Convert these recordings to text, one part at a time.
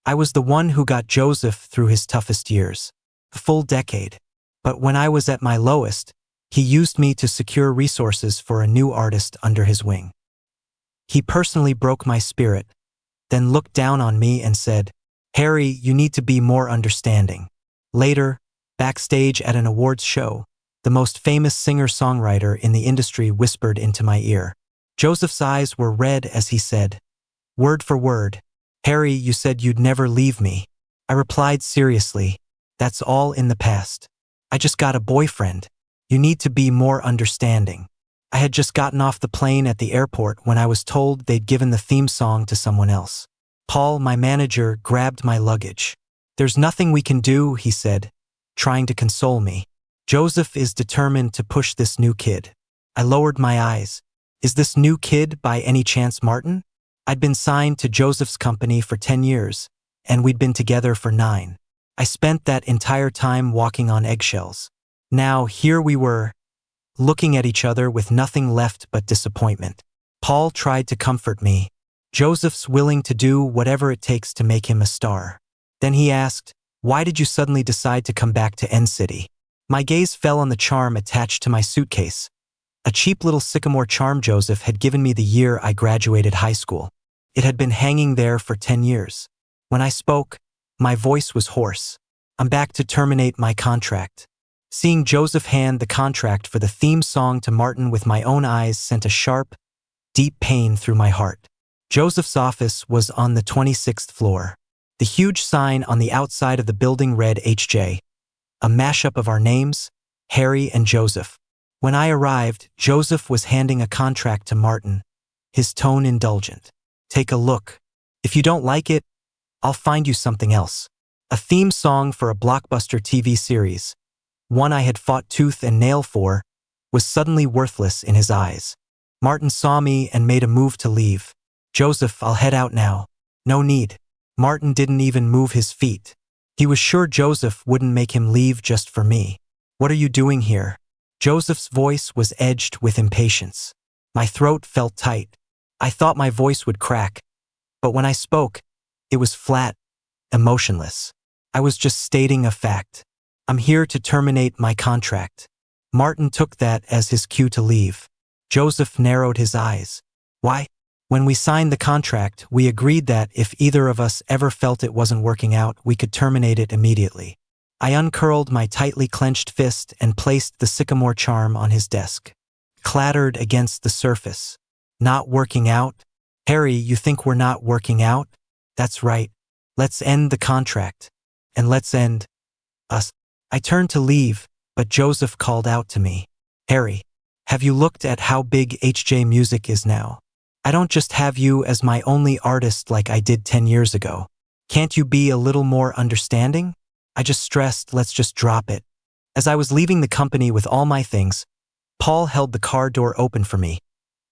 I was the one who got Joseph through his toughest years. A full decade. But when I was at my lowest, he used me to secure resources for a new artist under his wing. He personally broke my spirit, then looked down on me and said, "Harry, you need to be more understanding." Later, backstage at an awards show, the most famous singer-songwriter in the industry whispered into my ear. Joseph's eyes were red as he said, word for word, "Harry, you said you'd never leave me." I replied seriously, "That's all in the past. I just got a boyfriend. You need to be more understanding." I had just gotten off the plane at the airport when I was told they'd given the theme song to someone else. Paul, my manager, grabbed my luggage. "There's nothing we can do," he said, trying to console me. "Joseph is determined to push this new kid." I lowered my eyes. Is this new kid by any chance Martin? I'd been signed to Joseph's company for 10 years, and we'd been together for 9. I spent that entire time walking on eggshells. Now here we were, looking at each other with nothing left but disappointment. Paul tried to comfort me. "Joseph's willing to do whatever it takes to make him a star." Then he asked, "Why did you suddenly decide to come back to N City?" My gaze fell on the charm attached to my suitcase. A cheap little sycamore charm Joseph had given me the year I graduated high school. It had been hanging there for 10 years. When I spoke, my voice was hoarse. "I'm back to terminate my contract." Seeing Joseph hand the contract for the theme song to Martin with my own eyes sent a sharp, deep pain through my heart. Joseph's office was on the 26th floor. The huge sign on the outside of the building read HJ, a mashup of our names, Harry and Joseph. When I arrived, Joseph was handing a contract to Martin, his tone indulgent. "Take a look. If you don't like it, I'll find you something else." A theme song for a blockbuster TV series, one I had fought tooth and nail for, was suddenly worthless in his eyes. Martin saw me and made a move to leave. "Joseph, I'll head out now." "No need." Martin didn't even move his feet. He was sure Joseph wouldn't make him leave just for me. "What are you doing here?" Joseph's voice was edged with impatience. My throat felt tight. I thought my voice would crack, but when I spoke, it was flat, emotionless. I was just stating a fact. "I'm here to terminate my contract." Martin took that as his cue to leave. Joseph narrowed his eyes. "Why?" "When we signed the contract, we agreed that if either of us ever felt it wasn't working out, we could terminate it immediately." I uncurled my tightly clenched fist and placed the sycamore charm on his desk. Clattered against the surface. "Not working out? Harry, you think we're not working out? That's right. Let's end the contract. And let's end us." I turned to leave, but Joseph called out to me. "Harry, have you looked at how big HJ Music is now? I don't just have you as my only artist like I did 10 years ago. Can't you be a little more understanding?" I just stressed, "Let's just drop it." As I was leaving the company with all my things, Paul held the car door open for me,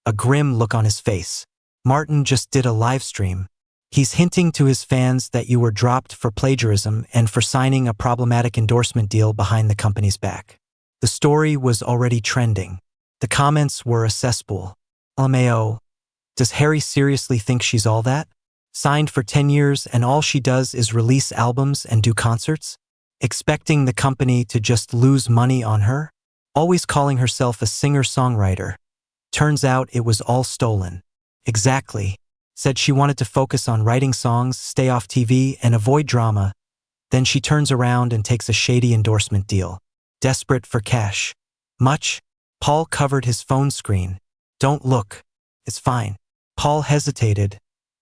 a grim look on his face. "Martin just did a live stream. He's hinting to his fans that you were dropped for plagiarism and for signing a problematic endorsement deal behind the company's back." The story was already trending. The comments were a cesspool. LMAO. Does Harry seriously think she's all that? Signed for 10 years and all she does is release albums and do concerts? Expecting the company to just lose money on her? Always calling herself a singer-songwriter. Turns out it was all stolen. Exactly. Said she wanted to focus on writing songs, stay off TV, and avoid drama. Then she turns around and takes a shady endorsement deal. Desperate for cash. Much? Paul covered his phone screen. "Don't look. It's fine." Paul hesitated,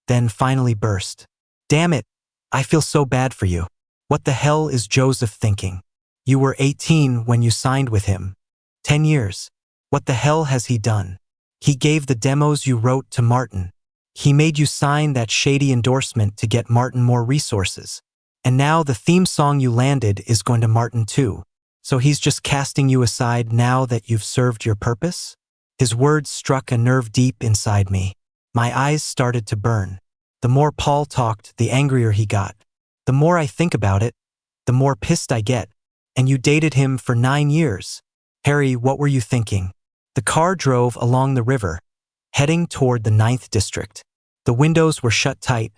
then finally burst. "Damn it, I feel so bad for you. What the hell is Joseph thinking? You were 18 when you signed with him. 10 years. What the hell has he done? He gave the demos you wrote to Martin. He made you sign that shady endorsement to get Martin more resources. And now the theme song you landed is going to Martin too. So he's just casting you aside now that you've served your purpose?" His words struck a nerve deep inside me. My eyes started to burn. The more Paul talked, the angrier he got. The more I think about it, the more pissed I get. "And you dated him for 9 years. Harry, what were you thinking?" The car drove along the river, heading toward the 9th district. The windows were shut tight,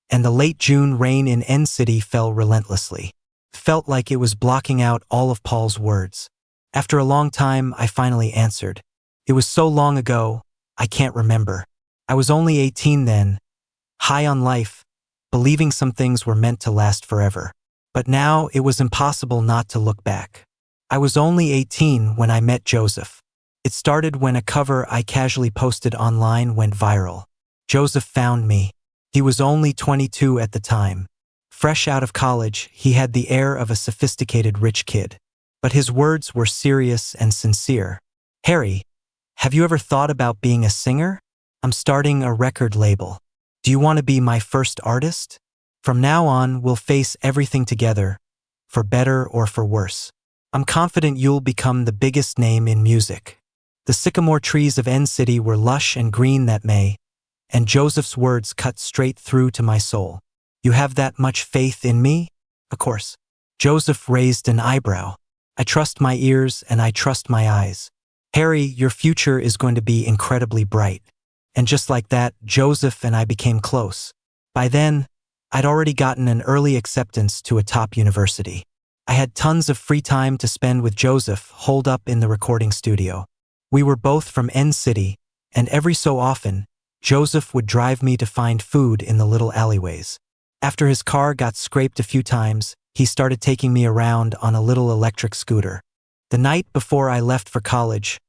and the late June rain in N City fell relentlessly. Felt like it was blocking out all of Paul's words. After a long time, I finally answered. It was so long ago, I can't remember. I was only 18 then, high on life, believing some things were meant to last forever. But now it was impossible not to look back. I was only 18 when I met Joseph. It started when a cover I casually posted online went viral. Joseph found me. He was only 22 at the time. Fresh out of college, he had the air of a sophisticated rich kid. But his words were serious and sincere. Harry, have you ever thought about being a singer? I'm starting a record label. Do you want to be my first artist? From now on, we'll face everything together, for better or for worse. I'm confident you'll become the biggest name in music. The sycamore trees of N City were lush and green that May, and Joseph's words cut straight through to my soul. You have that much faith in me? Of course. Joseph raised an eyebrow. I trust my ears and I trust my eyes. Harry, your future is going to be incredibly bright. And just like that, Joseph and I became close. By then, I'd already gotten an early acceptance to a top university. I had tons of free time to spend with Joseph holed up in the recording studio. We were both from N City, and every so often, Joseph would drive me to find food in the little alleyways. After his car got scraped a few times, he started taking me around on a little electric scooter. The night before I left for college,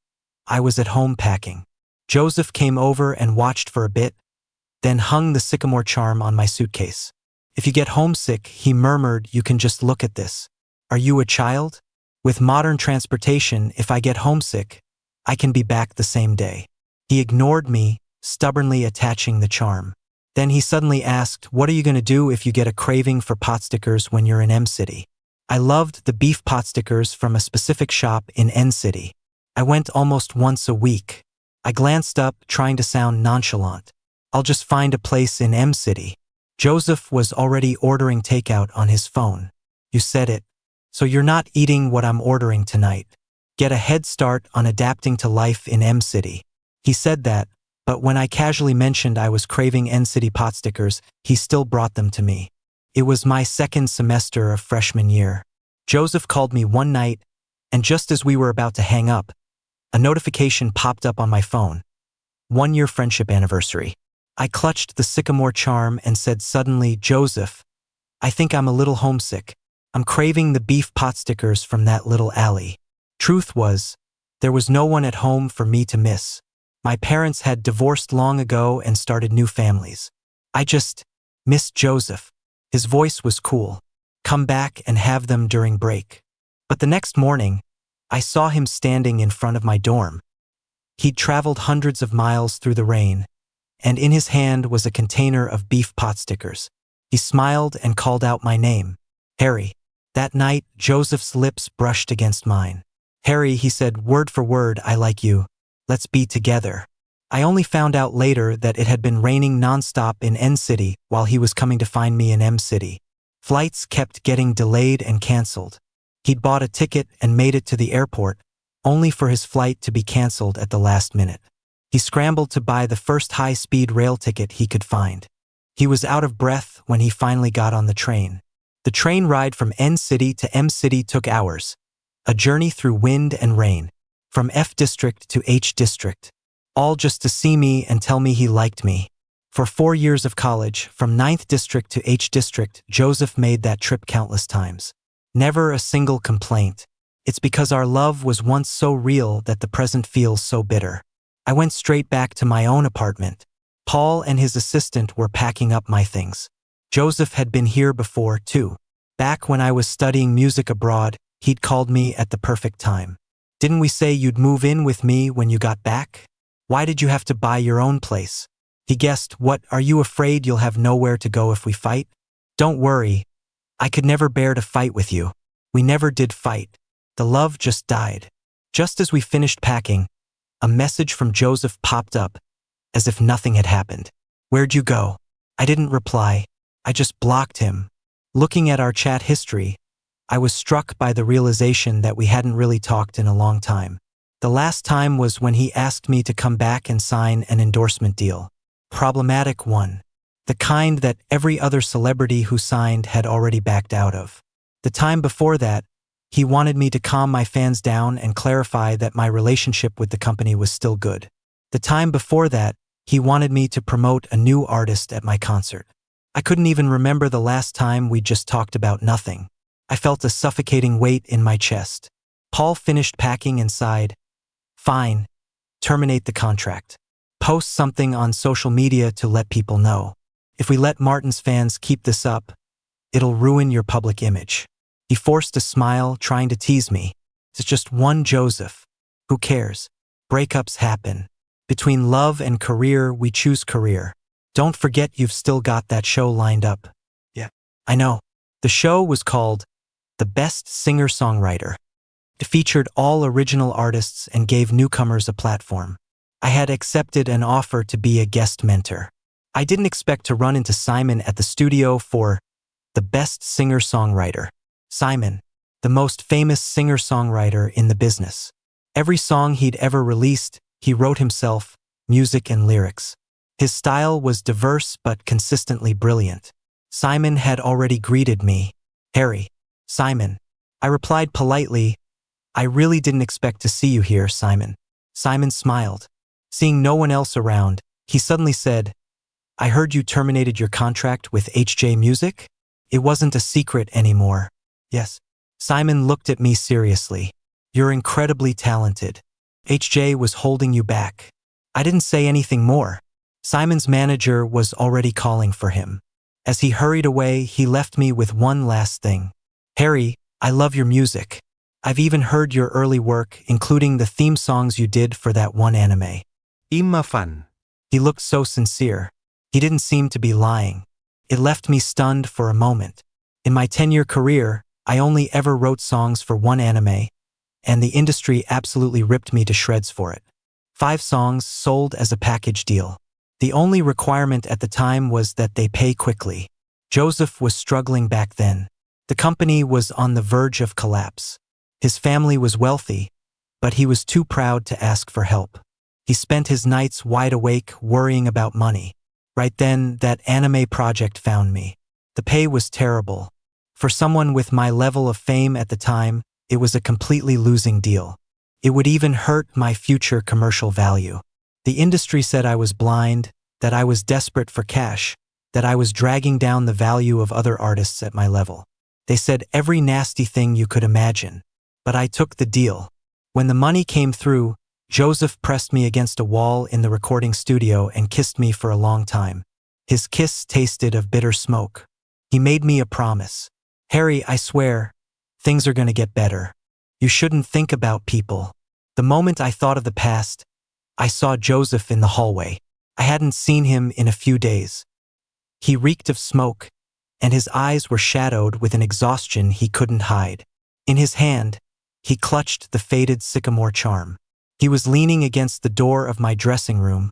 I was at home packing. Joseph came over and watched for a bit, then hung the sycamore charm on my suitcase. If you get homesick, he murmured, you can just look at this. Are you a child? With modern transportation, if I get homesick, I can be back the same day. He ignored me, stubbornly attaching the charm. Then he suddenly asked, what are you going to do if you get a craving for pot stickers when you're in M City? I loved the beef pot stickers from a specific shop in N City. I went almost once a week. I glanced up, trying to sound nonchalant. I'll just find a place in M City. Joseph was already ordering takeout on his phone. You said it. So you're not eating what I'm ordering tonight. Get a head start on adapting to life in M City. He said that, but when I casually mentioned I was craving N City pot stickers, he still brought them to me. It was my second semester of freshman year. Joseph called me one night, and just as we were about to hang up, a notification popped up on my phone. 1-year friendship anniversary. I clutched the sycamore charm and said suddenly, Joseph, I think I'm a little homesick. I'm craving the beef pot stickers from that little alley. Truth was, there was no one at home for me to miss. My parents had divorced long ago and started new families. I just missed Joseph. His voice was cool. Come back and have them during break. But the next morning, I saw him standing in front of my dorm. He'd traveled hundreds of miles through the rain, and in his hand was a container of beef pot stickers. He smiled and called out my name. Harry. That night, Joseph's lips brushed against mine. Harry, he said, word for word, I like you. Let's be together. I only found out later that it had been raining nonstop in N City while he was coming to find me in M City. Flights kept getting delayed and canceled. He'd bought a ticket and made it to the airport, only for his flight to be canceled at the last minute. He scrambled to buy the first high-speed rail ticket he could find. He was out of breath when he finally got on the train. The train ride from N City to M City took hours, a journey through wind and rain, from F District to H District, all just to see me and tell me he liked me. For 4 years of college, from 9th District to H District, Joseph made that trip countless times. Never a single complaint. It's because our love was once so real that the present feels so bitter. I went straight back to my own apartment. Paul and his assistant were packing up my things. Joseph had been here before, too. Back when I was studying music abroad, he'd called me at the perfect time. Didn't we say you'd move in with me when you got back? Why did you have to buy your own place? He guessed, what, are you afraid you'll have nowhere to go if we fight? Don't worry. I could never bear to fight with you. We never did fight. The love just died. Just as we finished packing, a message from Joseph popped up, as if nothing had happened. Where'd you go? I didn't reply. I just blocked him. Looking at our chat history, I was struck by the realization that we hadn't really talked in a long time. The last time was when he asked me to come back and sign an endorsement deal. Problematic one. The kind that every other celebrity who signed had already backed out of. The time before that, he wanted me to calm my fans down and clarify that my relationship with the company was still good. The time before that, he wanted me to promote a new artist at my concert. I couldn't even remember the last time we just talked about nothing. I felt a suffocating weight in my chest. Paul finished packing and sighed. Fine. Terminate the contract. Post something on social media to let people know. If we let Martin's fans keep this up, it'll ruin your public image. He forced a smile, trying to tease me. It's just one Joseph. Who cares? Breakups happen. Between love and career, we choose career. Don't forget you've still got that show lined up. Yeah, I know. The show was called The Best Singer-Songwriter. It featured all original artists and gave newcomers a platform. I had accepted an offer to be a guest mentor. I didn't expect to run into Simon at the studio for The Best Singer-Songwriter. Simon, the most famous singer-songwriter in the business. Every song he'd ever released, he wrote himself, music and lyrics. His style was diverse but consistently brilliant. Simon had already greeted me. Harry. Simon. I replied politely, I really didn't expect to see you here, Simon. Simon smiled. Seeing no one else around, he suddenly said, I heard you terminated your contract with HJ Music? It wasn't a secret anymore. Yes. Simon looked at me seriously. You're incredibly talented. HJ was holding you back. I didn't say anything more. Simon's manager was already calling for him. As he hurried away, he left me with one last thing. Harry, I love your music. I've even heard your early work, including the theme songs you did for that one anime. Imma fan. He looked so sincere. He didn't seem to be lying. It left me stunned for a moment. In my 10-year career, I only ever wrote songs for one anime, and the industry absolutely ripped me to shreds for it. 5 songs sold as a package deal. The only requirement at the time was that they pay quickly. Joseph was struggling back then. The company was on the verge of collapse. His family was wealthy, but he was too proud to ask for help. He spent his nights wide awake worrying about money. Right then, that anime project found me. The pay was terrible. For someone with my level of fame at the time, it was a completely losing deal. It would even hurt my future commercial value. The industry said I was blind, that I was desperate for cash, that I was dragging down the value of other artists at my level. They said every nasty thing you could imagine. But I took the deal. When the money came through, Joseph pressed me against a wall in the recording studio and kissed me for a long time. His kiss tasted of bitter smoke. He made me a promise. Harry, I swear, things are gonna get better. You shouldn't think about people. The moment I thought of the past, I saw Joseph in the hallway. I hadn't seen him in a few days. He reeked of smoke, and his eyes were shadowed with an exhaustion he couldn't hide. In his hand, he clutched the faded sycamore charm. He was leaning against the door of my dressing room,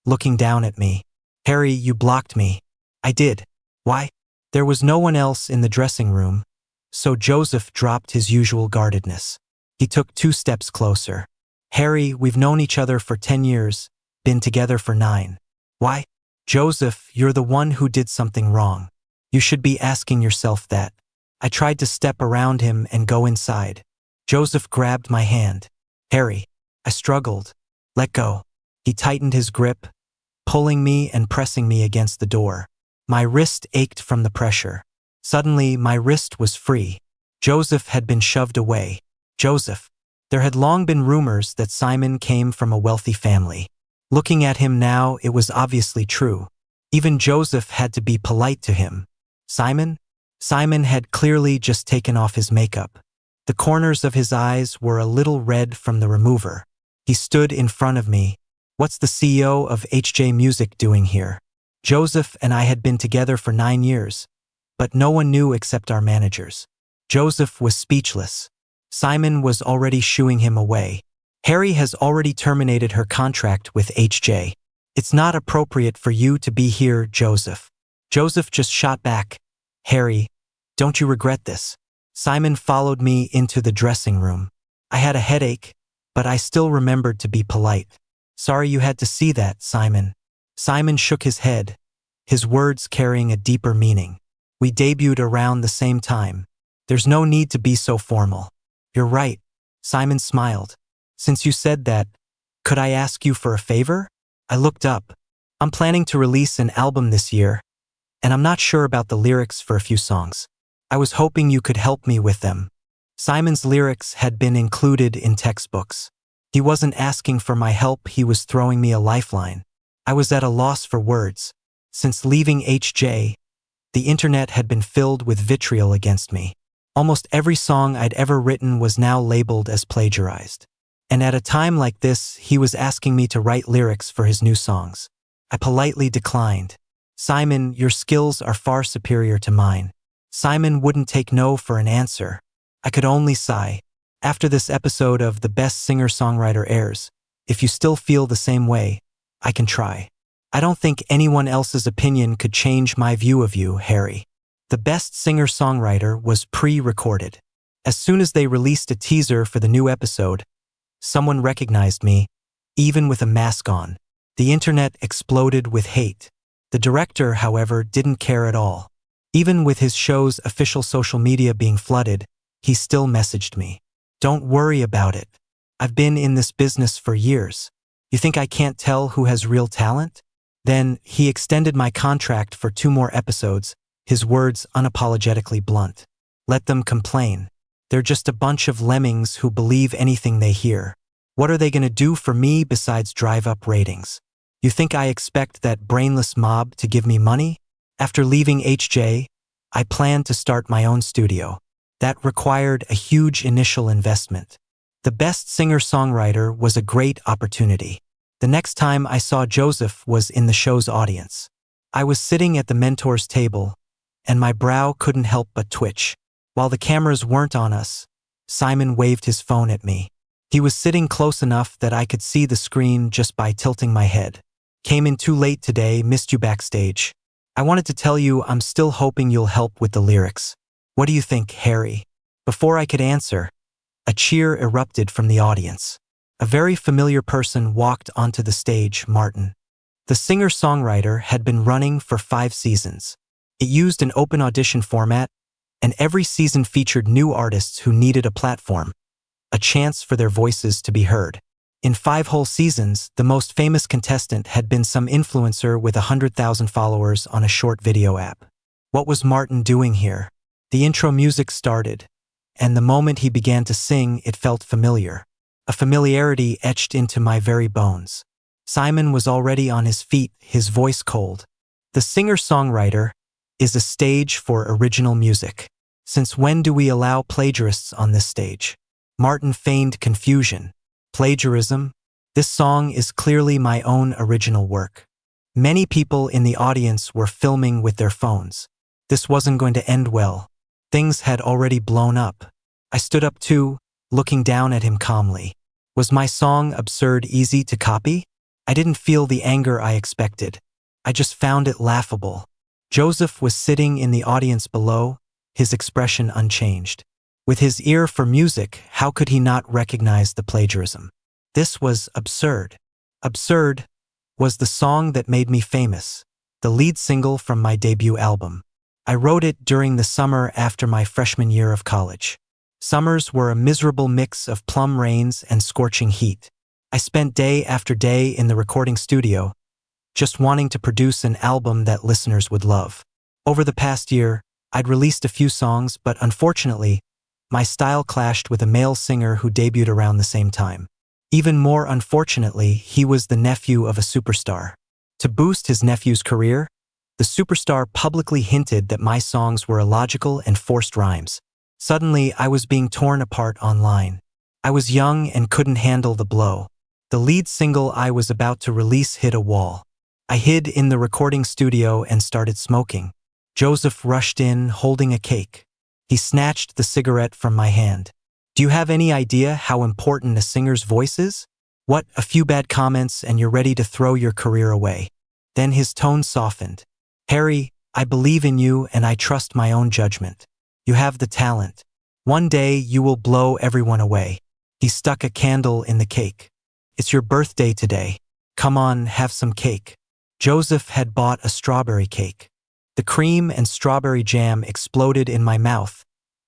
looking down at me. Harry, you blocked me. I did. Why? There was no one else in the dressing room, so Joseph dropped his usual guardedness. He took 2 steps closer. Harry, we've known each other for 10 years, been together for 9. Why? Joseph, you're the one who did something wrong. You should be asking yourself that. I tried to step around him and go inside. Joseph grabbed my hand. Harry. I struggled. Let go. He tightened his grip, pulling me and pressing me against the door. My wrist ached from the pressure. Suddenly, my wrist was free. Joseph had been shoved away. Joseph. There had long been rumors that Simon came from a wealthy family. Looking at him now, it was obviously true. Even Joseph had to be polite to him. Simon? Simon had clearly just taken off his makeup. The corners of his eyes were a little red from the remover. He stood in front of me. What's the CEO of HJ Music doing here? Joseph and I had been together for 9 years, but no one knew except our managers. Joseph was speechless. Simon was already shooing him away. Harry has already terminated her contract with HJ. It's not appropriate for you to be here, Joseph. Joseph just shot back. Harry, don't you regret this? Simon followed me into the dressing room. I had a headache, but I still remembered to be polite. Sorry you had to see that, Simon. Simon shook his head. his words carrying a deeper meaning. We debuted around the same time. There's no need to be so formal. You're right. Simon smiled. Since you said that, could I ask you for a favor? I looked up. I'm planning to release an album this year, and I'm not sure about the lyrics for a few songs. I was hoping you could help me with them. Simon's lyrics had been included in textbooks. He wasn't asking for my help, he was throwing me a lifeline. I was at a loss for words. Since leaving HJ, the internet had been filled with vitriol against me. Almost every song I'd ever written was now labeled as plagiarized. And at a time like this, he was asking me to write lyrics for his new songs. I politely declined. Simon, your skills are far superior to mine. Simon wouldn't take no for an answer. I could only sigh. After this episode of The Best Singer-Songwriter airs, if you still feel the same way, I can try. I don't think anyone else's opinion could change my view of you, Harry. The Best Singer-Songwriter was pre-recorded. As soon as they released a teaser for the new episode, someone recognized me, even with a mask on. The internet exploded with hate. The director, however, didn't care at all. Even with his show's official social media being flooded, he still messaged me. Don't worry about it. I've been in this business for years. You think I can't tell who has real talent? Then he extended my contract for 2 more episodes, his words unapologetically blunt. Let them complain. They're just a bunch of lemmings who believe anything they hear. What are they going to do for me besides drive up ratings? You think I expect that brainless mob to give me money? After leaving HJ, I planned to start my own studio. That required a huge initial investment. The Best Singer-Songwriter was a great opportunity. The next time I saw Joseph was in the show's audience. I was sitting at the mentor's table, and my brow couldn't help but twitch. While the cameras weren't on us, Simon waved his phone at me. He was sitting close enough that I could see the screen just by tilting my head. Came in too late today, missed you backstage. I wanted to tell you I'm still hoping you'll help with the lyrics. What do you think, Harry? Before I could answer, a cheer erupted from the audience. A very familiar person walked onto the stage, Martin. The singer-songwriter had been running for 5 seasons. It used an open audition format, and every season featured new artists who needed a platform, a chance for their voices to be heard. In 5 whole seasons, the most famous contestant had been some influencer with 100,000 followers on a short video app. What was Martin doing here? The intro music started, and the moment he began to sing, it felt familiar. A familiarity etched into my very bones. Simon was already on his feet, his voice cold. The singer-songwriter is a stage for original music. Since when do we allow plagiarists on this stage? Martin feigned confusion. Plagiarism? This song is clearly my own original work. Many people in the audience were filming with their phones. This wasn't going to end well. Things had already blown up. I stood up too, looking down at him calmly. Was my song absurd easy to copy? I didn't feel the anger I expected. I just found it laughable. Joseph was sitting in the audience below, his expression unchanged. With his ear for music, how could he not recognize the plagiarism? This was absurd. Absurd was the song that made me famous, the lead single from my debut album. I wrote it during the summer after my freshman year of college. Summers were a miserable mix of plum rains and scorching heat. I spent day after day in the recording studio, just wanting to produce an album that listeners would love. Over the past year, I'd released a few songs, but unfortunately, my style clashed with a male singer who debuted around the same time. Even more unfortunately, he was the nephew of a superstar. To boost his nephew's career, the superstar publicly hinted that my songs were illogical and forced rhymes. Suddenly, I was being torn apart online. I was young and couldn't handle the blow. The lead single I was about to release hit a wall. I hid in the recording studio and started smoking. Joseph rushed in, holding a cake. He snatched the cigarette from my hand. Do you have any idea how important a singer's voice is? What, a few bad comments and you're ready to throw your career away? Then his tone softened. Harry, I believe in you and I trust my own judgment. You have the talent. One day you will blow everyone away. He stuck a candle in the cake. It's your birthday today. Come on, have some cake. Joseph had bought a strawberry cake. The cream and strawberry jam exploded in my mouth,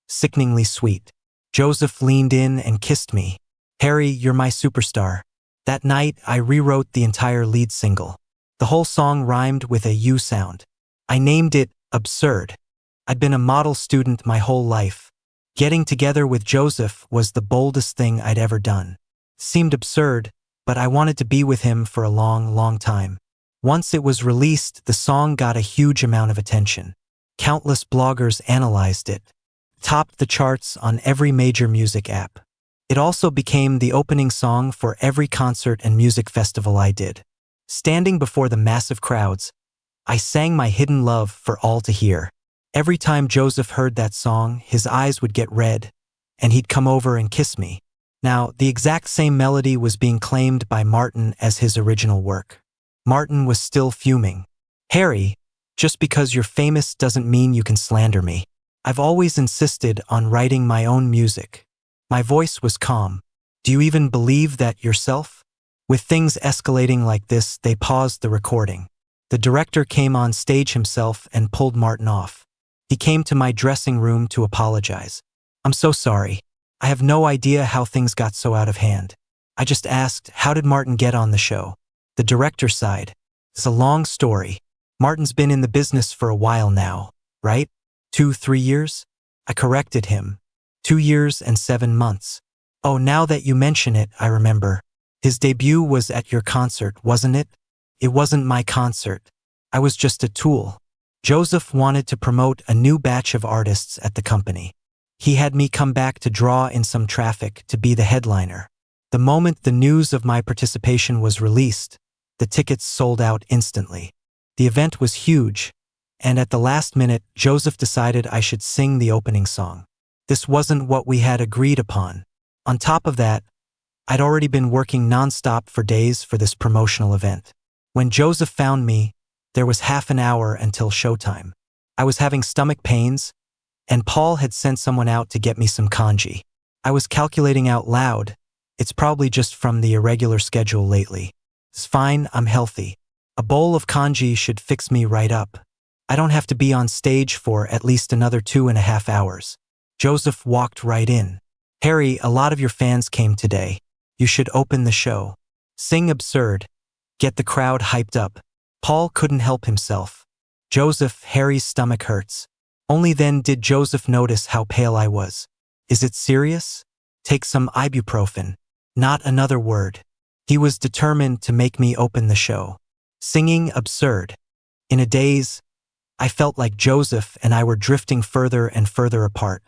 sickeningly sweet. Joseph leaned in and kissed me. Harry, you're my superstar. That night, I rewrote the entire lead single. The whole song rhymed with a U sound. I named it Absurd. I'd been a model student my whole life. Getting together with Joseph was the boldest thing I'd ever done. Seemed absurd, but I wanted to be with him for a long, long time. Once it was released, the song got a huge amount of attention. Countless bloggers analyzed it. Topped the charts on every major music app. It also became the opening song for every concert and music festival I did. Standing before the massive crowds, I sang my hidden love for all to hear. Every time Joseph heard that song, his eyes would get red, and he'd come over and kiss me. Now, the exact same melody was being claimed by Martin as his original work. Martin was still fuming. Harry, just because you're famous doesn't mean you can slander me. I've always insisted on writing my own music. My voice was calm. Do you even believe that yourself? With things escalating like this, they paused the recording. The director came on stage himself and pulled Martin off. He came to my dressing room to apologize. I'm so sorry. I have no idea how things got so out of hand. I just asked, how did Martin get on the show? The director sighed. It's a long story. Martin's been in the business for a while now, right? 2-3 years? I corrected him. 2 years and 7 months. Oh, now that you mention it, I remember. His debut was at your concert, wasn't it? It wasn't my concert. I was just a tool. Joseph wanted to promote a new batch of artists at the company. He had me come back to draw in some traffic to be the headliner. The moment the news of my participation was released, the tickets sold out instantly. The event was huge, and at the last minute, Joseph decided I should sing the opening song. This wasn't what we had agreed upon. On top of that, I'd already been working nonstop for days for this promotional event. When Joseph found me, there was half an hour until showtime. I was having stomach pains, and Paul had sent someone out to get me some kanji. I was calculating out loud. It's probably just from the irregular schedule lately. It's fine, I'm healthy. A bowl of kanji should fix me right up. I don't have to be on stage for at least another 2.5 hours. Joseph walked right in. Harry, a lot of your fans came today. You should open the show. Sing Absurd. Get the crowd hyped up. Paul couldn't help himself. Joseph, Harry's stomach hurts. Only then did Joseph notice how pale I was. Is it serious? Take some ibuprofen. Not another word. He was determined to make me open the show. Singing Absurd. In a daze, I felt like Joseph and I were drifting further and further apart.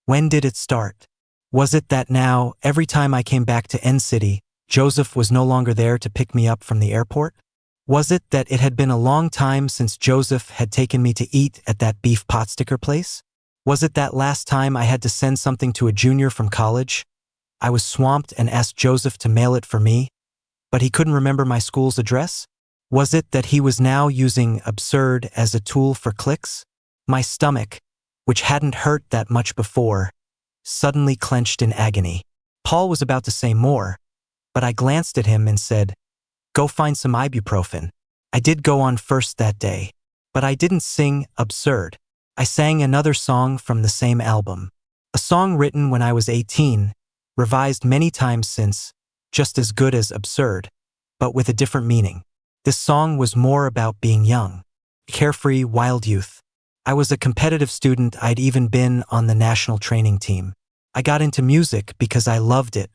When did it start? Was it that now, every time I came back to N-City, Joseph was no longer there to pick me up from the airport? Was it that it had been a long time since Joseph had taken me to eat at that beef potsticker place? Was it that last time I had to send something to a junior from college? I was swamped and asked Joseph to mail it for me, but he couldn't remember my school's address? Was it that he was now using Absurd as a tool for clicks? My stomach, which hadn't hurt that much before, suddenly clenched in agony. Paul was about to say more, but I glanced at him and said, "Go find some ibuprofen." I did go on first that day, but I didn't sing Absurd. I sang another song from the same album. A song written when I was 18, revised many times since, just as good as Absurd, but with a different meaning. This song was more about being young, carefree, wild youth. I was a competitive student. I'd even been on the national training team. I got into music because I loved it.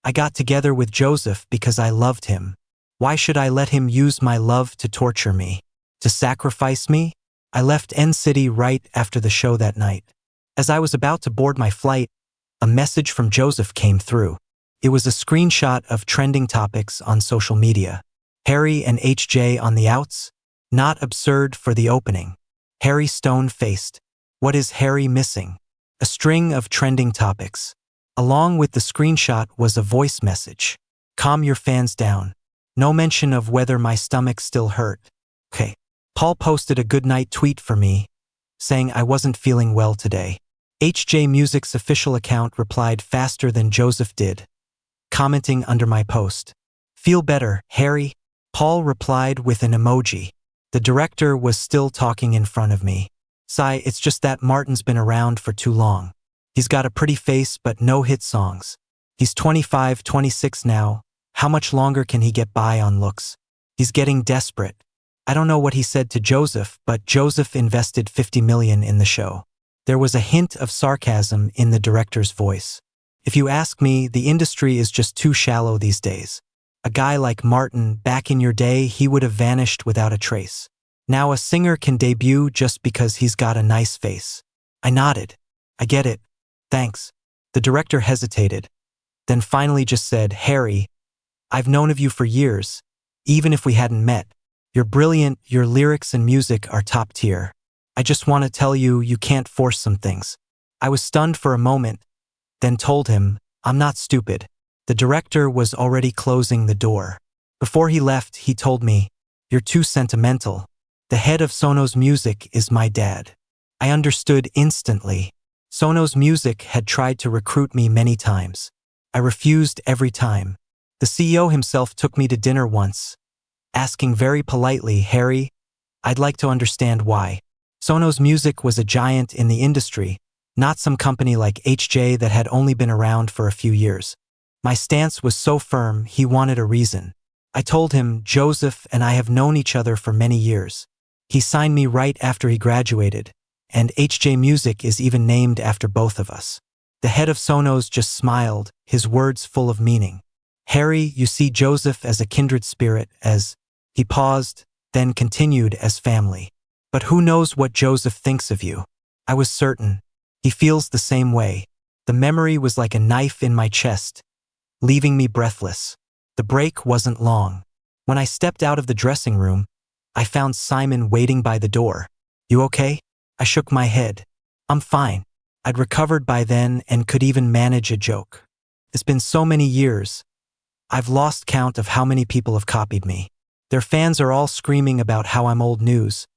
I got together with Joseph because I loved him. Why should I let him use my love to torture me? To sacrifice me? I left N-City right after the show that night. As I was about to board my flight, a message from Joseph came through. It was a screenshot of trending topics on social media. Harry and HJ on the outs? Not Absurd for the opening. Harry stone-faced. What is Harry missing? A string of trending topics. Along with the screenshot was a voice message. Calm your fans down. No mention of whether my stomach still hurt. Okay. Paul posted a goodnight tweet for me, saying I wasn't feeling well today. HJ Music's official account replied faster than Joseph did, commenting under my post. Feel better, Harry? Paul replied with an emoji. The director was still talking in front of me. Sigh, it's just that Martin's been around for too long. He's got a pretty face but no hit songs. He's 25, 26 now. How much longer can he get by on looks? He's getting desperate. I don't know what he said to Joseph, but Joseph invested $50 million in the show. There was a hint of sarcasm in the director's voice. If you ask me, the industry is just too shallow these days. A guy like Martin, back in your day, he would have vanished without a trace. Now a singer can debut just because he's got a nice face. I nodded. I get it. Thanks. The director hesitated, then finally just said, Harry, I've known of you for years, even if we hadn't met. You're brilliant, your lyrics and music are top tier. I just want to tell you, you can't force some things. I was stunned for a moment, then told him, I'm not stupid. The director was already closing the door. Before he left, he told me, you're too sentimental. The head of Sono's Music is my dad. I understood instantly. Sono's Music had tried to recruit me many times. I refused every time. The CEO himself took me to dinner once, asking very politely, Harry, I'd like to understand why. Sono's Music was a giant in the industry, not some company like HJ that had only been around for a few years. My stance was so firm, he wanted a reason. I told him, Joseph and I have known each other for many years. He signed me right after he graduated, and HJ Music is even named after both of us. The head of Sono's just smiled, his words full of meaning. Harry, you see Joseph as a kindred spirit, as... He paused, then continued, as family. But who knows what Joseph thinks of you? I was certain. He feels the same way. The memory was like a knife in my chest, leaving me breathless. The break wasn't long. When I stepped out of the dressing room, I found Simon waiting by the door. You okay? I shook my head. I'm fine. I'd recovered by then and could even manage a joke. It's been so many years. I've lost count of how many people have copied me. Their fans are all screaming about how I'm old news,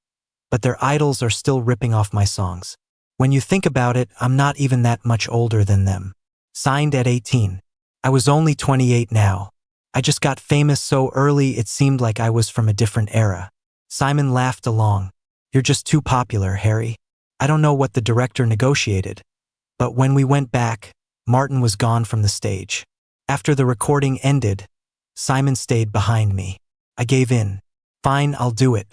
but their idols are still ripping off my songs. When you think about it, I'm not even that much older than them. Signed at 18. I was only 28 now. I just got famous so early it seemed like I was from a different era. Simon laughed along. You're just too popular, Harry. I don't know what the director negotiated, but when we went back, Martin was gone from the stage. After the recording ended, Simon stayed behind me. I gave in. Fine, I'll do it.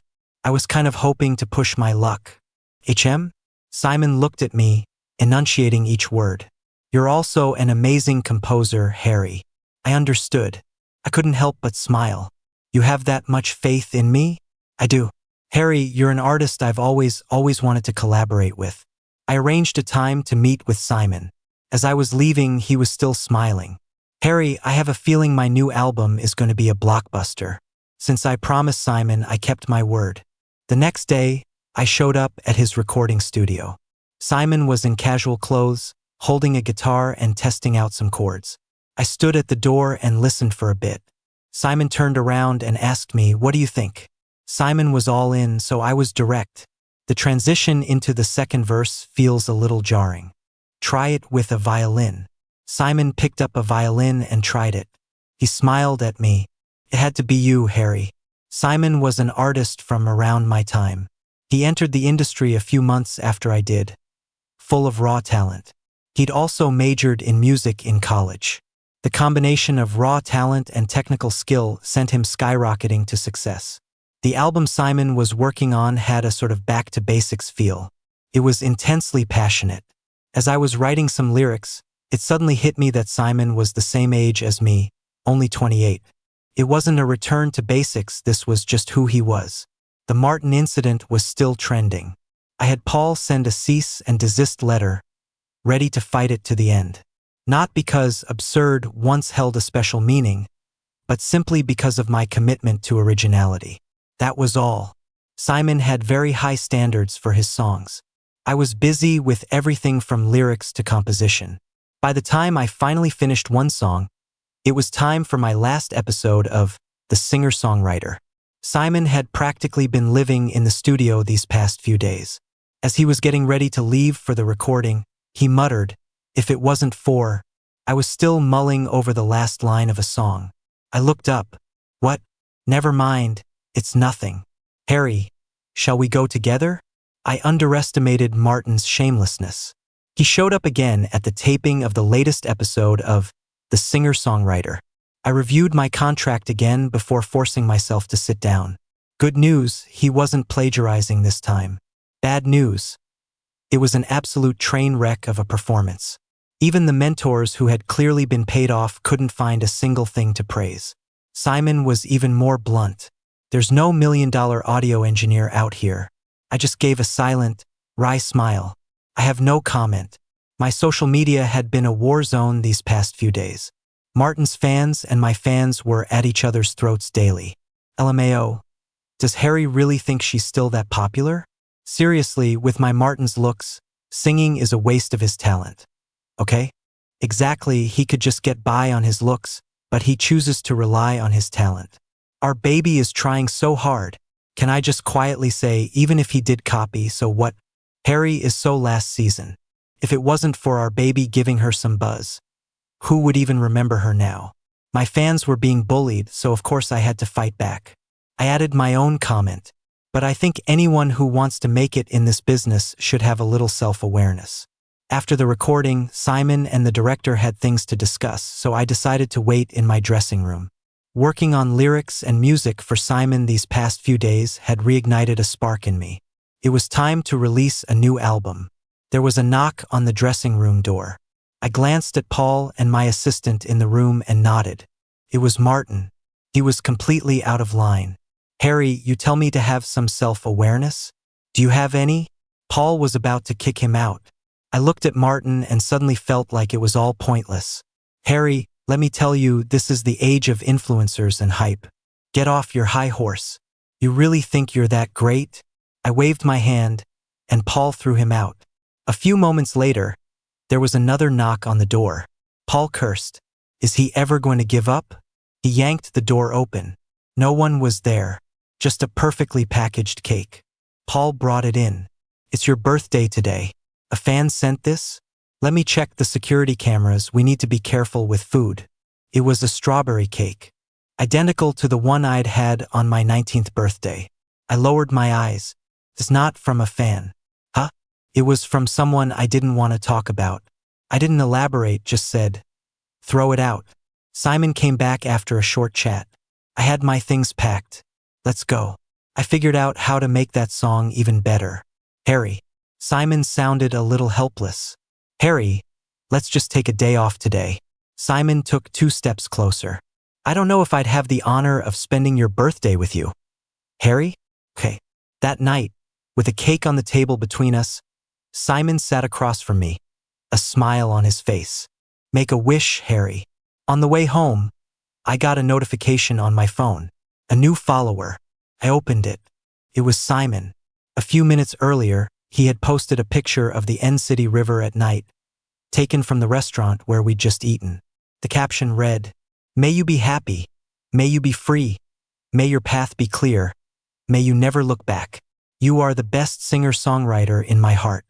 I was kind of hoping to push my luck. HM? Simon looked at me, enunciating each word. You're also an amazing composer, Harry. I understood. I couldn't help but smile. You have that much faith in me? I do. Harry, you're an artist I've always wanted to collaborate with. I arranged a time to meet with Simon. As I was leaving, he was still smiling. Harry, I have a feeling my new album is going to be a blockbuster. Since I promised Simon, I kept my word. The next day, I showed up at his recording studio. Simon was in casual clothes, holding a guitar and testing out some chords. I stood at the door and listened for a bit. Simon turned around and asked me, what do you think? Simon was all in, so I was direct. The transition into the second verse feels a little jarring. Try it with a violin. Simon picked up a violin and tried it. He smiled at me. It had to be you, Harry. Simon was an artist from around my time. He entered the industry a few months after I did, full of raw talent. He'd also majored in music in college. The combination of raw talent and technical skill sent him skyrocketing to success. The album Simon was working on had a sort of back-to-basics feel. It was intensely passionate. As I was writing some lyrics, it suddenly hit me that Simon was the same age as me, only 28. It wasn't a return to basics, this was just who he was. The Martin incident was still trending. I had Paul send a cease and desist letter, ready to fight it to the end. Not because absurd once held a special meaning, but simply because of my commitment to originality. That was all. Simon had very high standards for his songs. I was busy with everything from lyrics to composition. By the time I finally finished one song, it was time for my last episode of The Singer-Songwriter. Simon had practically been living in the studio these past few days. As he was getting ready to leave for the recording, he muttered, if it wasn't for... I was still mulling over the last line of a song. I looked up. What? Never mind, it's nothing. Harry, shall we go together? I underestimated Martin's shamelessness. He showed up again at the taping of the latest episode of The Singer-Songwriter. I reviewed my contract again before forcing myself to sit down. Good news, he wasn't plagiarizing this time. Bad news. It was an absolute train wreck of a performance. Even the mentors who had clearly been paid off couldn't find a single thing to praise. Simon was even more blunt. There's no million-dollar audio engineer out here. I just gave a silent, wry smile. I have no comment. My social media had been a war zone these past few days. Martin's fans and my fans were at each other's throats daily. LMAO. Does Harry really think she's still that popular? Seriously, with my Martin's looks, singing is a waste of his talent. Okay? Exactly, he could just get by on his looks, but he chooses to rely on his talent. Our baby is trying so hard. Can I just quietly say, even if he did copy, so what? Harry is so last season. If it wasn't for our baby giving her some buzz, who would even remember her now? My fans were being bullied, so of course I had to fight back. I added my own comment, but I think anyone who wants to make it in this business should have a little self-awareness. After the recording, Simon and the director had things to discuss, so I decided to wait in my dressing room. Working on lyrics and music for Simon these past few days had reignited a spark in me. It was time to release a new album. There was a knock on the dressing room door. I glanced at Paul and my assistant in the room and nodded. It was Martin. He was completely out of line. Harry, you tell me to have some self-awareness? Do you have any? Paul was about to kick him out. I looked at Martin and suddenly felt like it was all pointless. Harry, let me tell you, this is the age of influencers and hype. Get off your high horse. You really think you're that great? I waved my hand, and Paul threw him out. A few moments later, there was another knock on the door. Paul cursed. Is he ever going to give up? He yanked the door open. No one was there. Just a perfectly packaged cake. Paul brought it in. It's your birthday today. A fan sent this? Let me check the security cameras. We need to be careful with food. It was a strawberry cake. Identical to the one I'd had on my 19th birthday. I lowered my eyes. It's not from a fan. Huh? It was from someone I didn't want to talk about. I didn't elaborate, just said, throw it out. Simon came back after a short chat. I had my things packed. Let's go. I figured out how to make that song even better. Harry. Simon sounded a little helpless. Harry, let's just take a day off today. Simon took 2 steps closer. I don't know if I'd have the honor of spending your birthday with you. Harry? Okay. That night, with a cake on the table between us, Simon sat across from me, a smile on his face. Make a wish, Harry. On the way home, I got a notification on my phone. A new follower. I opened it. It was Simon. A few minutes earlier, he had posted a picture of the N-City River at night, taken from the restaurant where we'd just eaten. The caption read, "May you be happy. May you be free. May your path be clear. May you never look back. You are the best singer-songwriter in my heart."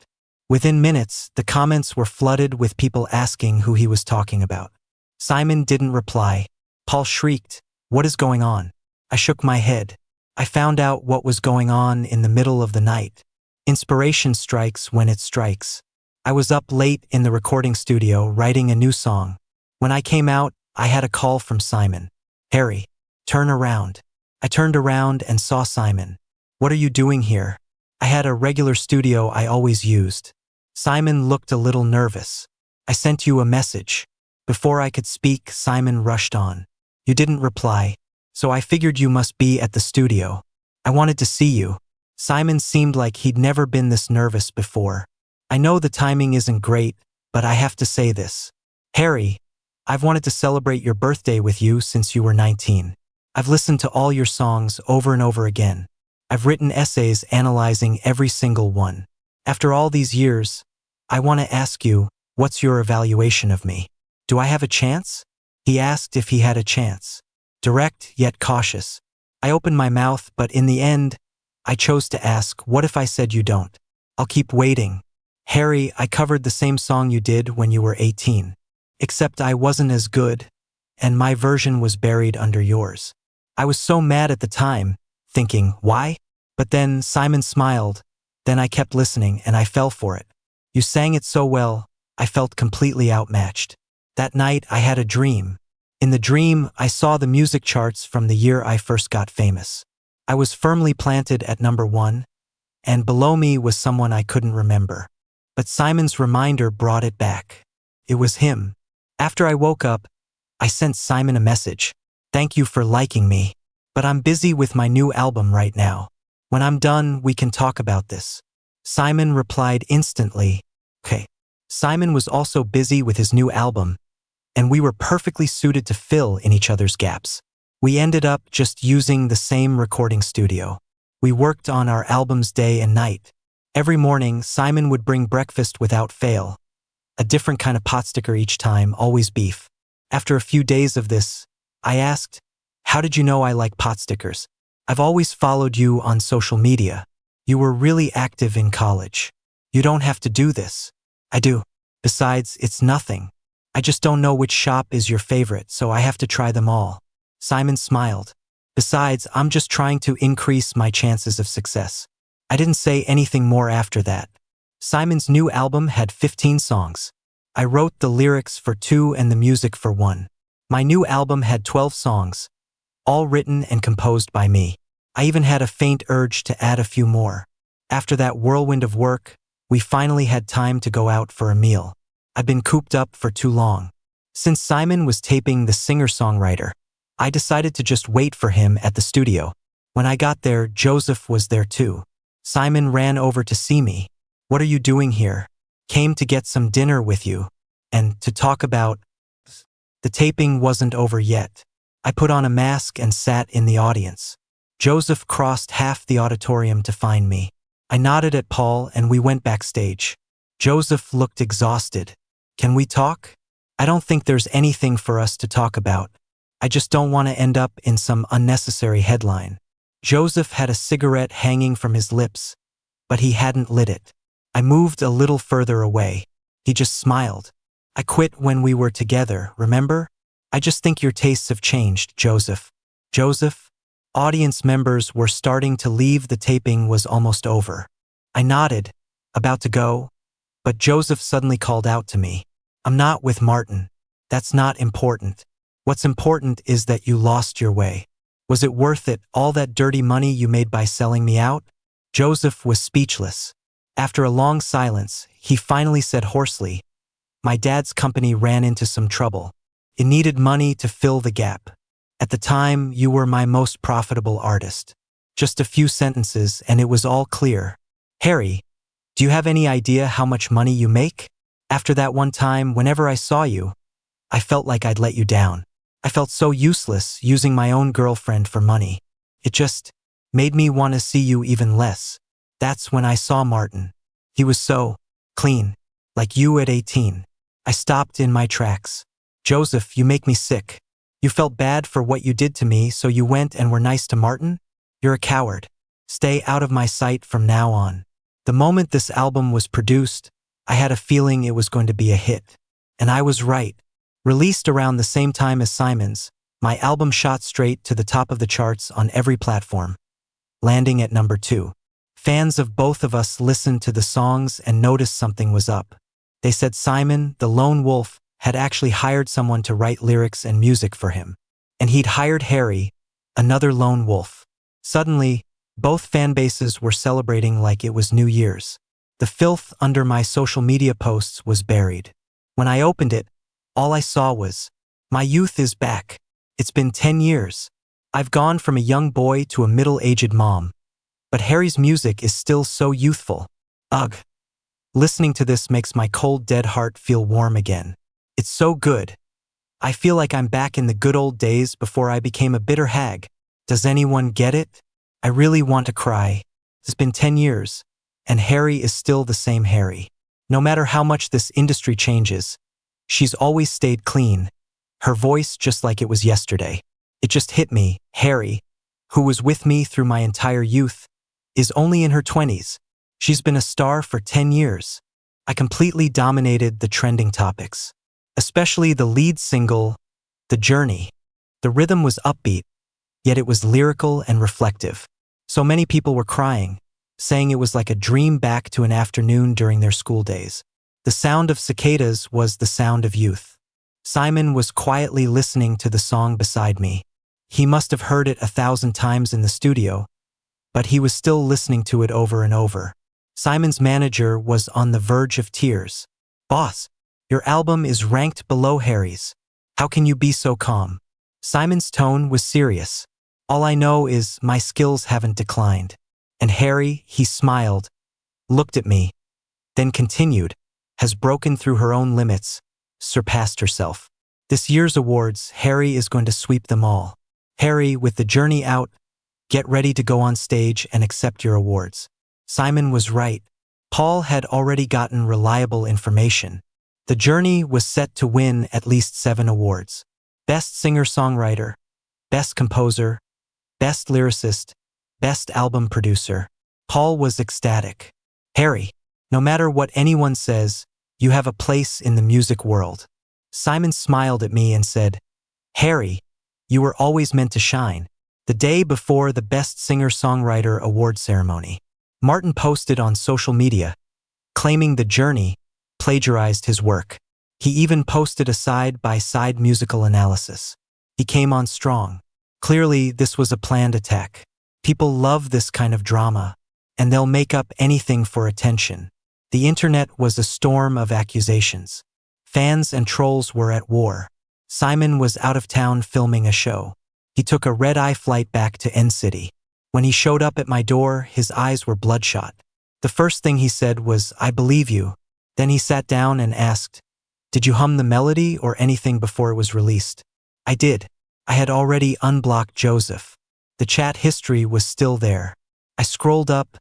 Within minutes, the comments were flooded with people asking who he was talking about. Simon didn't reply. Paul shrieked, "What is going on?" I shook my head. I found out what was going on in the middle of the night. Inspiration strikes when it strikes. I was up late in the recording studio writing a new song. When I came out, I had a call from Simon. "Harry, turn around." I turned around and saw Simon. "What are you doing here?" I had a regular studio I always used. Simon looked a little nervous. "I sent you a message." Before I could speak, Simon rushed on. "You didn't reply, so I figured you must be at the studio. I wanted to see you." Simon seemed like he'd never been this nervous before. "I know the timing isn't great, but I have to say this. Harry, I've wanted to celebrate your birthday with you since you were 19. I've listened to all your songs over and over again. I've written essays analyzing every single one. After all these years, I want to ask you, what's your evaluation of me? Do I have a chance?" He asked if he had a chance. Direct yet cautious. I opened my mouth, but in the end, I chose to ask, "What if I said you don't?" "I'll keep waiting." "Harry, I covered the same song you did when you were 18. Except I wasn't as good, and my version was buried under yours. I was so mad at the time, thinking, why? But then Simon smiled. Then I kept listening and I fell for it. You sang it so well, I felt completely outmatched. That night I had a dream. In the dream, I saw the music charts from the year I first got famous. I was firmly planted at #1, and below me was someone I couldn't remember. But Simon's reminder brought it back. It was him. After I woke up, I sent Simon a message. Thank you for liking me, but I'm busy with my new album right now. When I'm done, we can talk about this. Simon replied instantly, okay. Simon was also busy with his new album, and we were perfectly suited to fill in each other's gaps. We ended up just using the same recording studio. We worked on our albums day and night. Every morning, Simon would bring breakfast without fail. A different kind of pot sticker each time, always beef. After a few days of this, I asked, how did you know I like pot stickers? I've always followed you on social media. You were really active in college. You don't have to do this. I do. Besides, it's nothing. I just don't know which shop is your favorite, so I have to try them all. Simon smiled. Besides, I'm just trying to increase my chances of success. I didn't say anything more after that. Simon's new album had 15 songs. I wrote the lyrics for 2 and the music for 1. My new album had 12 songs, all written and composed by me. I even had a faint urge to add a few more. After that whirlwind of work, we finally had time to go out for a meal. I've been cooped up for too long. Since Simon was taping the singer-songwriter, I decided to just wait for him at the studio. When I got there, Joseph was there too. Simon ran over to see me. What are you doing here? Came to get some dinner with you. And to talk about... The taping wasn't over yet. I put on a mask and sat in the audience. Joseph crossed half the auditorium to find me. I nodded at Paul and we went backstage. Joseph looked exhausted. Can we talk? I don't think there's anything for us to talk about. I just don't want to end up in some unnecessary headline. Joseph had a cigarette hanging from his lips, but he hadn't lit it. I moved a little further away. He just smiled. I quit when we were together, remember? I just think your tastes have changed, Joseph. Joseph? Audience members were starting to leave. The taping was almost over. I nodded, about to go, but Joseph suddenly called out to me. I'm not with Martin. That's not important. What's important is that you lost your way. Was it worth it, all that dirty money you made by selling me out? Joseph was speechless. After a long silence, he finally said hoarsely, my dad's company ran into some trouble. It needed money to fill the gap. At the time, you were my most profitable artist. Just a few sentences and it was all clear. Harry, do you have any idea how much money you make? After that one time, whenever I saw you, I felt like I'd let you down. I felt so useless using my own girlfriend for money. It just made me want to see you even less. That's when I saw Martin. He was so clean, like you at 18. I stopped in my tracks. Joseph, you make me sick. You felt bad for what you did to me, so you went and were nice to Martin? You're a coward. Stay out of my sight from now on. The moment this album was produced, I had a feeling it was going to be a hit. And I was right. Released around the same time as Simon's, my album shot straight to the top of the charts on every platform, landing at #2. Fans of both of us listened to the songs and noticed something was up. They said Simon, the lone wolf, had actually hired someone to write lyrics and music for him. And he'd hired Harry, another lone wolf. Suddenly, both fan bases were celebrating like it was New Year's. The filth under my social media posts was buried. When I opened it, all I saw was, my youth is back. It's been 10 years. I've gone from a young boy to a middle-aged mom. But Harry's music is still so youthful. Ugh. Listening to this makes my cold, dead heart feel warm again. It's so good. I feel like I'm back in the good old days before I became a bitter hag. Does anyone get it? I really want to cry. It's been 10 years, and Harry is still the same Harry. No matter how much this industry changes, she's always stayed clean. Her voice just like it was yesterday. It just hit me, Harry, who was with me through my entire youth, is only in her 20s. She's been a star for 10 years. I completely dominated the trending topics, especially the lead single, The Journey. The rhythm was upbeat, yet it was lyrical and reflective. So many people were crying, saying it was like a dream back to an afternoon during their school days. The sound of cicadas was the sound of youth. Simon was quietly listening to the song beside me. He must have heard it 1,000 times in the studio, but he was still listening to it over and over. Simon's manager was on the verge of tears. "Boss, your album is ranked below Harry's. How can you be so calm?" Simon's tone was serious. "All I know is my skills haven't declined." And Harry, he smiled, looked at me, then continued, "has broken through her own limits, surpassed herself. This year's awards, Harry is going to sweep them all. Harry, with the journey out, get ready to go on stage and accept your awards." Simon was right. Paul had already gotten reliable information. The journey was set to win at least 7 awards. Best Singer-Songwriter, Best Composer, Best Lyricist, Best Album Producer. Paul was ecstatic. "Harry, no matter what anyone says, you have a place in the music world." Simon smiled at me and said, "Harry, you were always meant to shine." The day before the Best Singer-Songwriter award ceremony, Martin posted on social media, claiming The Journey plagiarized his work. He even posted a side-by-side musical analysis. He came on strong. Clearly, this was a planned attack. People love this kind of drama, and they'll make up anything for attention. The internet was a storm of accusations. Fans and trolls were at war. Simon was out of town filming a show. He took a red-eye flight back to N-City. When he showed up at my door, his eyes were bloodshot. The first thing he said was, "I believe you." Then he sat down and asked, "Did you hum the melody or anything before it was released?" I did. I had already unblocked Joseph. The chat history was still there. I scrolled up,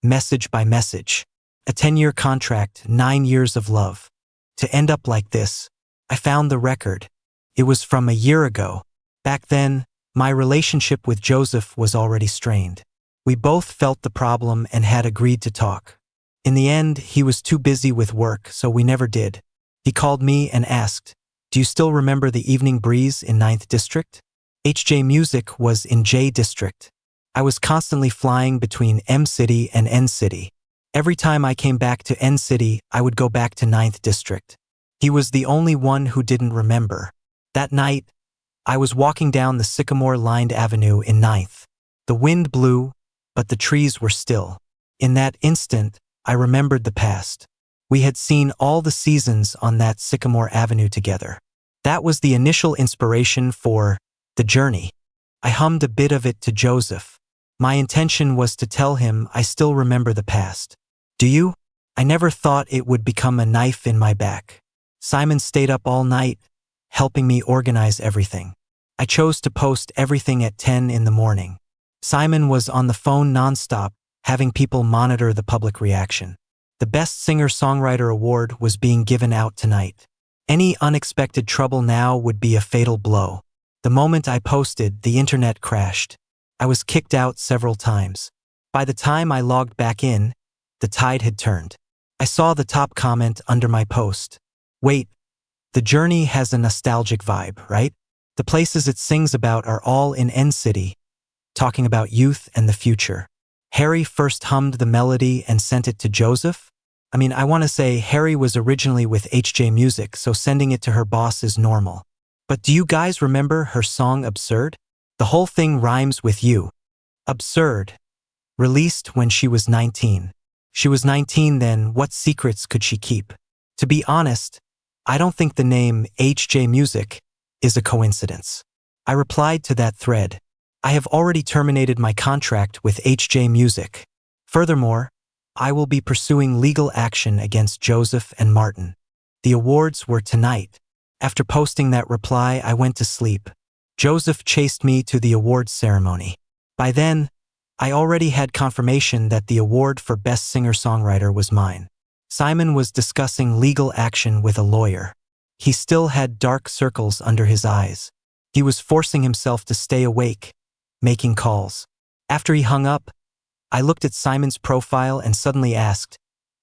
message by message. A 10-year contract, 9 years of love. To end up like this, I found the record. It was from a year ago. Back then, my relationship with Joseph was already strained. We both felt the problem and had agreed to talk. In the end, he was too busy with work, so we never did. He called me and asked, "Do you still remember the evening breeze in 9th District? HJ Music was in J District. I was constantly flying between M-City and N-City. Every time I came back to N-City, I would go back to 9th District. He was the only one who didn't remember. That night, I was walking down the sycamore-lined avenue in 9th. The wind blew, but the trees were still. In that instant, I remembered the past. We had seen all the seasons on that Sycamore Avenue together. That was the initial inspiration for The Journey. I hummed a bit of it to Joseph. My intention was to tell him I still remember the past. Do you? I never thought it would become a knife in my back. Simon stayed up all night, helping me organize everything. I chose to post everything at 10 in the morning. Simon was on the phone nonstop, having people monitor the public reaction. The Best Singer-Songwriter Award was being given out tonight. Any unexpected trouble now would be a fatal blow. The moment I posted, the internet crashed. I was kicked out several times. By the time I logged back in, the tide had turned. I saw the top comment under my post. "Wait, The Journey has a nostalgic vibe, right? The places it sings about are all in N-City, talking about youth and the future." Harry first hummed the melody and sent it to Joseph? I want to say Harry was originally with HJ Music, so sending it to her boss is normal. But do you guys remember her song Absurd? The whole thing rhymes with you. Absurd. Released when she was 19. She was 19 then, what secrets could she keep? To be honest, I don't think the name HJ Music is a coincidence. I replied to that thread. I have already terminated my contract with HJ Music. Furthermore, I will be pursuing legal action against Joseph and Martin. The awards were tonight. After posting that reply, I went to sleep. Joseph chased me to the awards ceremony. By then, I already had confirmation that the award for Best Singer-Songwriter was mine. Simon was discussing legal action with a lawyer. He still had dark circles under his eyes. He was forcing himself to stay awake, making calls. After he hung up, I looked at Simon's profile and suddenly asked,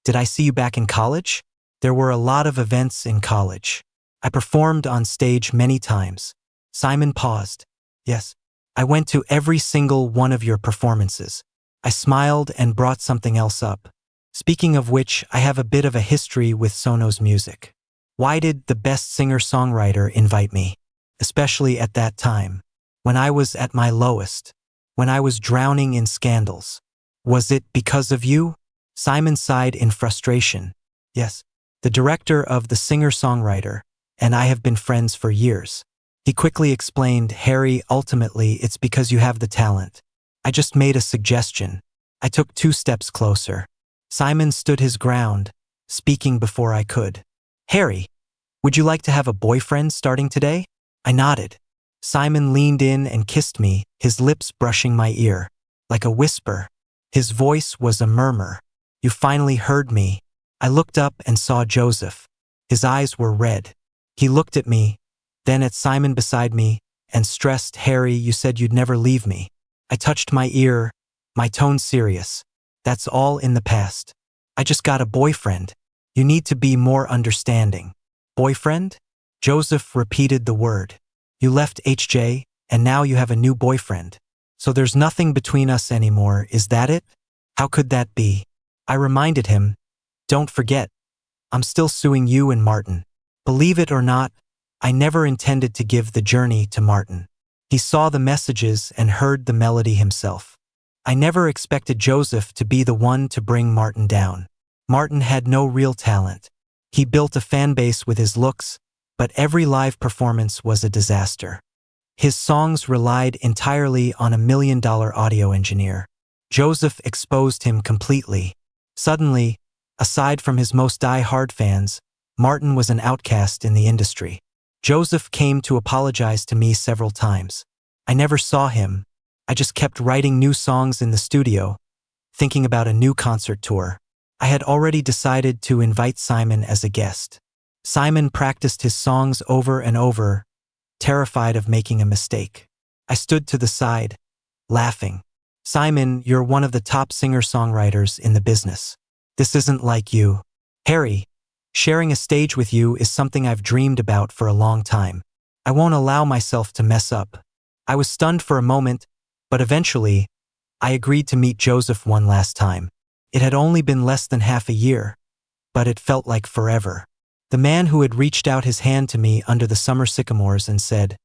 "Did I see you back in college?" There were a lot of events in college. I performed on stage many times. Simon paused. "Yes." I went to every single one of your performances. I smiled and brought something else up. Speaking of which, I have a bit of a history with Sono's music. Why did the best singer-songwriter invite me? Especially at that time, when I was at my lowest, when I was drowning in scandals. Was it because of you? Simon sighed in frustration. Yes, the director of the singer-songwriter, and I have been friends for years. He quickly explained, Harry, ultimately it's because you have the talent. I just made a suggestion. I took 2 steps closer. Simon stood his ground, speaking before I could. Harry, would you like to have a boyfriend starting today? I nodded. Simon leaned in and kissed me, his lips brushing my ear. Like a whisper. His voice was a murmur. You finally heard me. I looked up and saw Joseph. His eyes were red. He looked at me, then at Simon beside me, and stressed, Harry, you said you'd never leave me. I touched my ear, my tone serious. That's all in the past. I just got a boyfriend. You need to be more understanding. Boyfriend? Joseph repeated the word. You left HJ, and now you have a new boyfriend. So there's nothing between us anymore, is that it? How could that be? I reminded him, don't forget, I'm still suing you and Martin. Believe it or not, I never intended to give the journey to Martin. He saw the messages and heard the melody himself. I never expected Joseph to be the one to bring Martin down. Martin had no real talent. He built a fan base with his looks, but every live performance was a disaster. His songs relied entirely on $1 million audio engineer. Joseph exposed him completely. Suddenly, aside from his most die-hard fans, Martin was an outcast in the industry. Joseph came to apologize to me several times. I never saw him. I just kept writing new songs in the studio, thinking about a new concert tour. I had already decided to invite Simon as a guest. Simon practiced his songs over and over, terrified of making a mistake. I stood to the side, laughing. Simon, you're one of the top singer-songwriters in the business. This isn't like you. Harry, sharing a stage with you is something I've dreamed about for a long time. I won't allow myself to mess up. I was stunned for a moment, but eventually, I agreed to meet Joseph one last time. It had only been less than half a year, but it felt like forever. The man who had reached out his hand to me under the summer sycamores and said,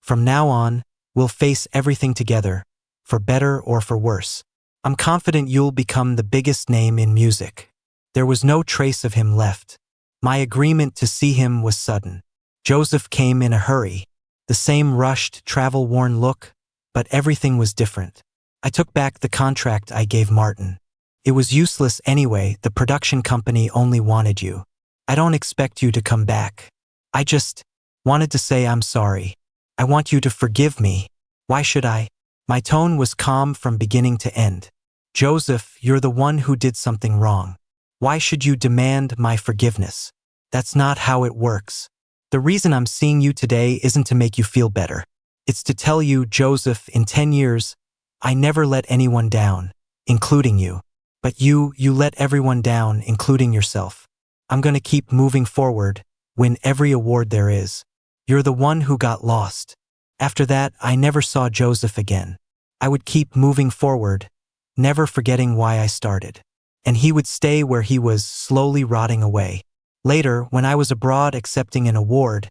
from now on, we'll face everything together, for better or for worse. I'm confident you'll become the biggest name in music. There was no trace of him left. My agreement to see him was sudden. Joseph came in a hurry. The same rushed, travel-worn look, but everything was different. I took back the contract I gave Martin. It was useless anyway, the production company only wanted you. I don't expect you to come back. I just wanted to say I'm sorry. I want you to forgive me. Why should I? My tone was calm from beginning to end. Joseph, you're the one who did something wrong. Why should you demand my forgiveness? That's not how it works. The reason I'm seeing you today isn't to make you feel better. It's to tell you, Joseph, in 10 years, I never let anyone down, including you. But you let everyone down, including yourself. I'm gonna keep moving forward, win every award there is. You're the one who got lost. After that, I never saw Joseph again. I would keep moving forward, never forgetting why I started. And he would stay where he was, slowly rotting away. Later, when I was abroad accepting an award,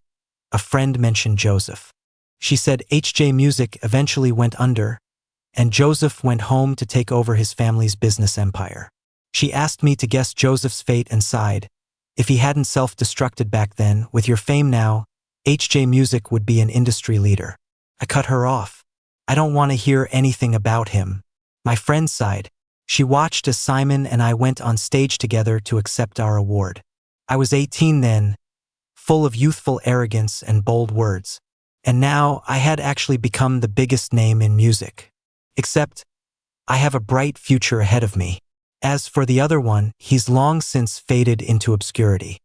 a friend mentioned Joseph. She said HJ Music eventually went under, and Joseph went home to take over his family's business empire. She asked me to guess Joseph's fate and sighed. If he hadn't self-destructed back then, with your fame now, HJ Music would be an industry leader. I cut her off. I don't want to hear anything about him. My friend sighed. She watched as Simon and I went on stage together to accept our award. I was 18 then, full of youthful arrogance and bold words. And now I had actually become the biggest name in music. Except, I have a bright future ahead of me. As for the other one, he's long since faded into obscurity.